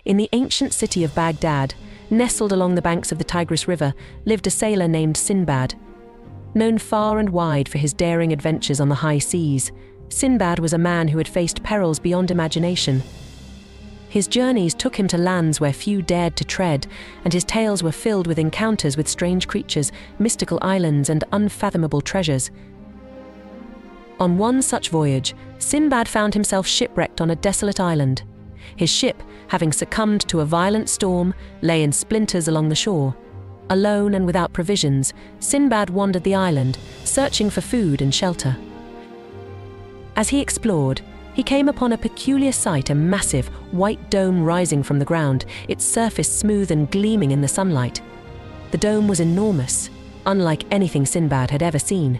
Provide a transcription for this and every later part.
In the ancient city of Baghdad, nestled along the banks of the Tigris River, lived a sailor named Sinbad. Known far and wide for his daring adventures on the high seas, Sinbad was a man who had faced perils beyond imagination. His journeys took him to lands where few dared to tread, and his tales were filled with encounters with strange creatures, mystical islands, and unfathomable treasures. On one such voyage, Sinbad found himself shipwrecked on a desolate island. His ship, having succumbed to a violent storm, lay in splinters along the shore. Alone and without provisions, Sinbad wandered the island, searching for food and shelter. As he explored, he came upon a peculiar sight, a massive, white dome rising from the ground, its surface smooth and gleaming in the sunlight. The dome was enormous, unlike anything Sinbad had ever seen.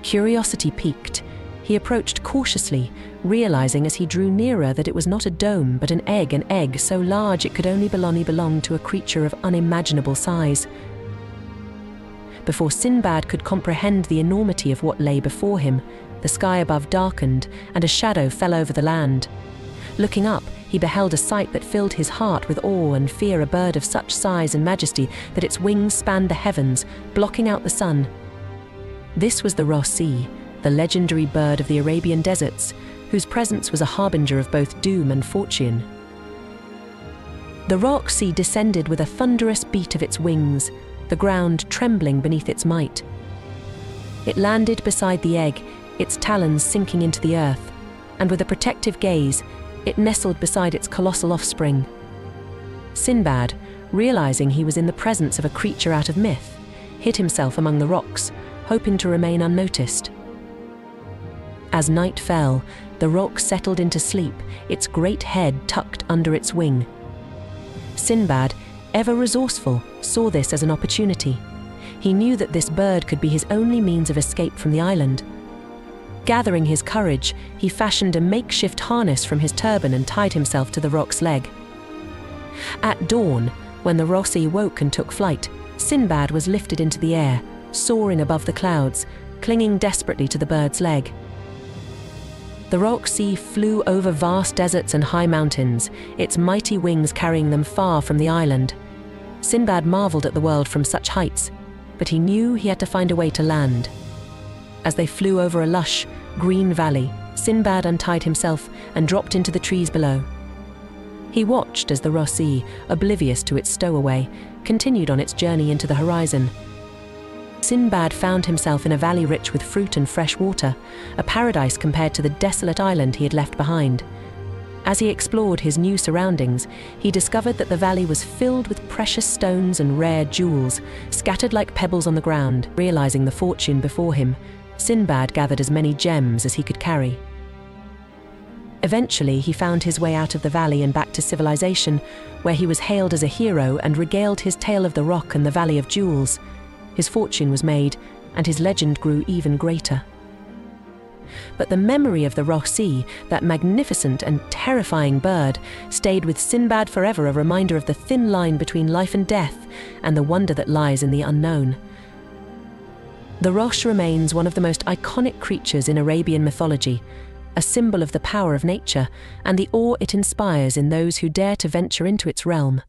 Curiosity piqued. He approached cautiously, realizing as he drew nearer that it was not a dome but an egg so large it could only belong to a creature of unimaginable size. Before Sinbad could comprehend the enormity of what lay before him, the sky above darkened and a shadow fell over the land. Looking up, he beheld a sight that filled his heart with awe and fear, a bird of such size and majesty that its wings spanned the heavens, blocking out the sun. This was the Rossi, the legendary bird of the Arabian deserts, whose presence was a harbinger of both doom and fortune. The Rossi descended with a thunderous beat of its wings, the ground trembling beneath its might. It landed beside the egg, its talons sinking into the earth, and with a protective gaze, it nestled beside its colossal offspring. Sinbad, realizing he was in the presence of a creature out of myth, hid himself among the rocks, hoping to remain unnoticed. As night fell, the roc settled into sleep, its great head tucked under its wing. Sinbad, ever resourceful, saw this as an opportunity. He knew that this bird could be his only means of escape from the island. Gathering his courage, he fashioned a makeshift harness from his turban and tied himself to the roc's leg. At dawn, when the Rossi woke and took flight, Sinbad was lifted into the air, soaring above the clouds, clinging desperately to the bird's leg. The Rossi flew over vast deserts and high mountains, its mighty wings carrying them far from the island. Sinbad marveled at the world from such heights, but he knew he had to find a way to land. As they flew over a lush, green valley, Sinbad untied himself and dropped into the trees below. He watched as the Rossi, oblivious to its stowaway, continued on its journey into the horizon. Sinbad found himself in a valley rich with fruit and fresh water, a paradise compared to the desolate island he had left behind. As he explored his new surroundings, he discovered that the valley was filled with precious stones and rare jewels, scattered like pebbles on the ground. Realizing the fortune before him, Sinbad gathered as many gems as he could carry. Eventually, he found his way out of the valley and back to civilization, where he was hailed as a hero and regaled his tale of the rock and the Valley of Jewels. His fortune was made, and his legend grew even greater. But the memory of the Rossi, that magnificent and terrifying bird, stayed with Sinbad forever, a reminder of the thin line between life and death and the wonder that lies in the unknown. The Rosh remains one of the most iconic creatures in Arabian mythology, a symbol of the power of nature and the awe it inspires in those who dare to venture into its realm.